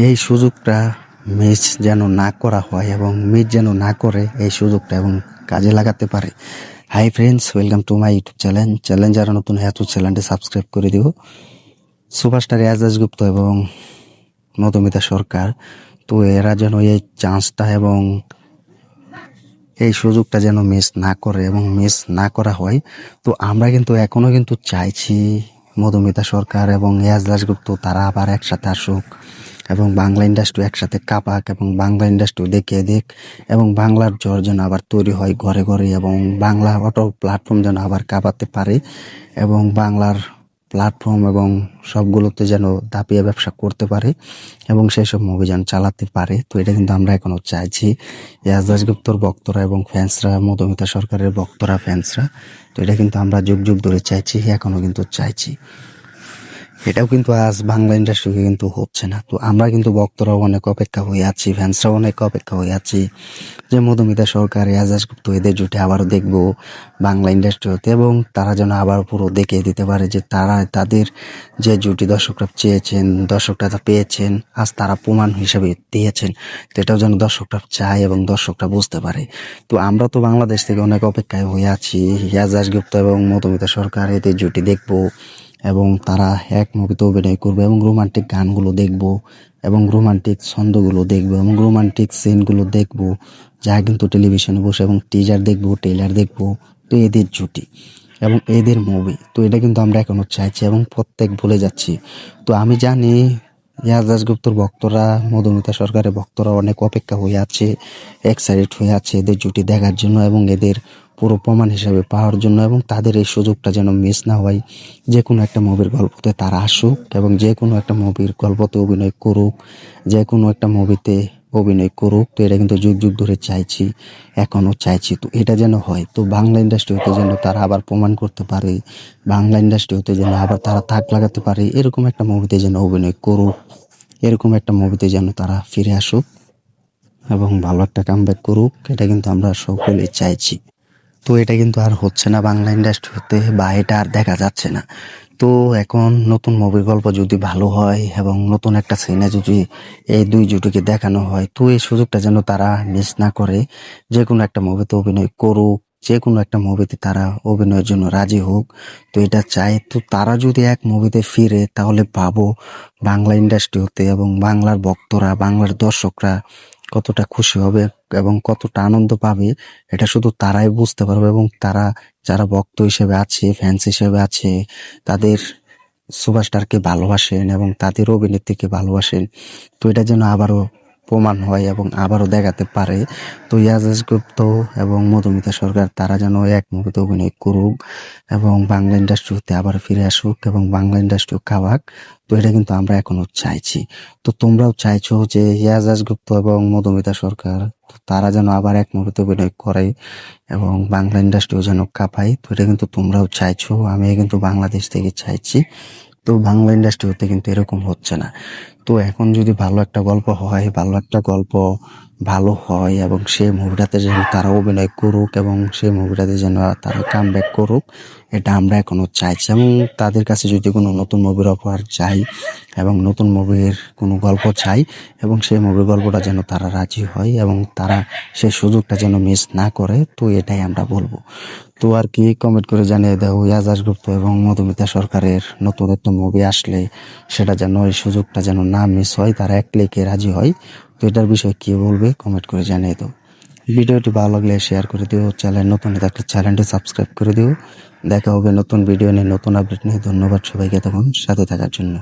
এই সুযোগটা মিস যেন না করা হয় এবং মিস যেন না করে এই সুযোগটা এবং কাজে লাগাতে পারে। Hi friends, welcome to my YouTube channel. যারা নতুন হ্যাঁ তো চ্যানেলটি সাবস্ক্রাইব করে দিও। সুপারস্টার এয়াজ দাশগুপ্ত এবং মধুমিতা সরকার, তো এরা যেন এই চান্সটা এবং এই সুযোগটা যেন মিস না করে এবং মিস না করা হয়। তো আমরা কিন্তু এখনো কিন্তু চাইছি মধুমিতা সরকার এবং এয়াজ দাশগুপ্ত তারা আবার একসাথে আসুক এবং বাংলা ইন্ডাস্ট্রি একসাথে কাঁপাক এবং বাংলা ইন্ডাস্ট্রি দেখিয়ে দিক এবং বাংলার জ্বর যেন আবার তৈরি হয় ঘরে ঘরে এবং বাংলা অটো প্ল্যাটফর্ম যেন আবার কাঁপাতে পারে এবং বাংলার প্ল্যাটফর্ম এবং সবগুলোতে যেন দাপিয়ে ব্যবসা করতে পারে এবং সেই সব মুভি যেন চালাতে পারে। তো এটা কিন্তু আমরা এখনো চাইছি, এয়াজ দাশগুপ্তর ভক্তরা এবং ফ্যান্সরা, মধুমিতা সরকারের ভক্তরা ফ্যান্সরা। তো এটা কিন্তু আমরা যুগ যুগ ধরে চাইছি, এখনো কিন্তু চাইছি। এটাও কিন্তু আজ বাংলা ইন্ডাস্ট্রিকে কিন্তু হচ্ছে না। তো আমরা কিন্তু ভক্তরাও অনেক অপেক্ষা হয়ে আছি, ফ্যান্সরাও অনেক অপেক্ষা হয়ে আছি যে মধুমিতা সরকার, এয়াজ দাশগুপ্ত এদের জুটে আবারও দেখবো বাংলা ইন্ডাস্ট্রি হতে এবং তারা যেন আবার পুরো দেখিয়ে দিতে পারে যে তারা তাদের যে জুটি দর্শকরা চেয়েছেন, দর্শকরা তা পেয়েছেন, আজ তারা প্রমাণ হিসেবে দিয়েছেন। তো এটাও যেন দর্শকরা চায় এবং দর্শকরা বুঝতে পারে। তো আমরা তো বাংলাদেশ থেকে অনেক অপেক্ষায় হয়ে আছি, এয়াজ দাশগুপ্ত এবং মধুমিতা সরকার এদের জুটি দেখবো এবং তারা এক মুভিতে অভিনয় করবে এবং রোমান্টিক গানগুলো দেখব এবং রোমান্টিক ছন্দগুলো দেখব এবং রোমান্টিক সিনগুলো দেখব, যা কিন্তু টেলিভিশনে বসে এবং টিজার দেখব, ট্রেলার দেখব। তো এদের জুটি এবং এদের মুভি, তো এটা কিন্তু আমরা এখনো চাইছি এবং প্রত্যেক ভুলে যাচ্ছি। তো আমি জানি এয়াজ দাশগুপ্তর ভক্তরা, মধুমিতা সরকারের ভক্তরা অনেক অপেক্ষা হয়ে আছে, এক্সাইটেড হয়ে আছে এদের জুটি দেখার জন্য এবং এদের পুরো প্রমাণ হিসাবে পাওয়ার জন্য এবং তাদের এই সুযোগটা যেন মিস না হয়। যে কোনো একটা মুভির গল্পতে তারা আসুক এবং যে কোনো একটা মুভির গল্পতে অভিনয় করুক, যে কোনো একটা মুভিতে অভিনয় করুক। তো এটা কিন্তু যুগ যুগ ধরে চাইছি, এখনও চাইছি। তো এটা যেন হয়, তো বাংলা ইন্ডাস্ট্রি হতে যেন তারা আবার প্রমাণ করতে পারে, বাংলা ইন্ডাস্ট্রি হতে যেন আবার তারা তাক লাগাতে পারে, এরকম একটা মুভিতে যেন অভিনয় করুক, এরকম একটা মুভিতে যেন তারা ফিরে আসুক এবং ভালো একটা কামব্যাক করুক। এটা কিন্তু আমরা সকলেই চাইছি। তো এটা কিন্তু আর হচ্ছে না বাংলা ইন্ডাস্ট্রি হতে, বা এটা আর দেখা যাচ্ছে না। তো এখন নতুন মুভির গল্প যদি ভালো হয় এবং নতুন একটা সিনে যদি এই দুই জুটিকে দেখানো হয়, তো এই সুযোগটা যেন তারা মিস না করে, যে কোনো একটা মুভিতে অভিনয় করুক, যে কোনো একটা মুভিতে তারা অভিনয়ের জন্য রাজি হোক। তো এটা চাই। তো তারা যদি এক মুভিতে ফিরে তাহলে পাবো বাংলা ইন্ডাস্ট্রি হতে এবং বাংলার ভক্তরা, বাংলার দর্শকরা কতটা খুশি হবে এবং কতটা আনন্দ পাবে, এটা শুধু তারাই বুঝতে পারবে এবং তারা যারা ভক্ত হিসেবে আছে, ফ্যান্স হিসেবে আছে, তাদের সুপারস্টারকে ভালোবাসেন এবং তাদের অভিনেত্রীকে ভালোবাসেন। তো এটা যেন আবারও প্রমাণ হয় এবং আবারও দেখাতে পারে। তো এয়াজ দাশগুপ্ত এবং মধুমিতা সরকার তারা যেন এক মুভিতে অভিনয় করুক এবং বাংলা ইন্ডাস্ট্রিতে আবার ফিরে আসুক এবং বাংলা ইন্ডাস্ট্রি খাওয়াক। তো এটা কিন্তু আমরা এখনো চাইছি। তো তোমরাও চাইছো যে এয়াজ দাশগুপ্ত এবং মধুমিতা সরকার তারা যেন আবার এক মুভিতে অভিনয় করে এবং বাংলা ইন্ডাস্ট্রিও যেন কাঁপায়। তো এটা কিন্তু তোমরাও চাইছো, আমি কিন্তু বাংলাদেশ থেকে চাইছি। তো বাংলা ইন্ডাস্ট্রি হতে কিন্তু এরকম হচ্ছে না। তো এখন যদি ভালো একটা গল্প হয়, ভালো একটা গল্প ভালো হয় এবং সেই মুভিটাতে যেন তারা অভিনয় করুক এবং সেই মুভিটাতে যেন তারা কামব্যাক করুক, এটা আমরা এখনো চাইছি। এবং তাদের কাছে যদি কোনো নতুন মুভির অফার চাই এবং নতুন মুভির কোনো গল্প চাই এবং সেই মুভির গল্পটা যেন তারা রাজি হয় এবং তারা সেই সুযোগটা যেন মিস না করে, তো এটাই আমরা বলবো। তো আর কি, কমেন্ট করে জানিয়ে দাও এয়াজ দাশগুপ্ত এবং মধুমিতা সরকারের নতুন একটা মুভি আসলে সেটা যেন এই সুযোগটা যেন না মিস হয়, তারা এক ক্লিকে রাজি হয়। তো এটার বিষয়ে কি বলবে কমেন্ট করে জানিয়ে দাও। ভিডিওটি ভালো লাগলে শেয়ার করে দিও, চ্যানেল নতুন থাকলে চ্যানেলটি সাবস্ক্রাইব করে দিও। দেখা হবে নতুন ভিডিও নিয়ে, নতুন আপডেট নিয়ে। ধন্যবাদ সবাইকে তখন সাথে থাকার জন্য।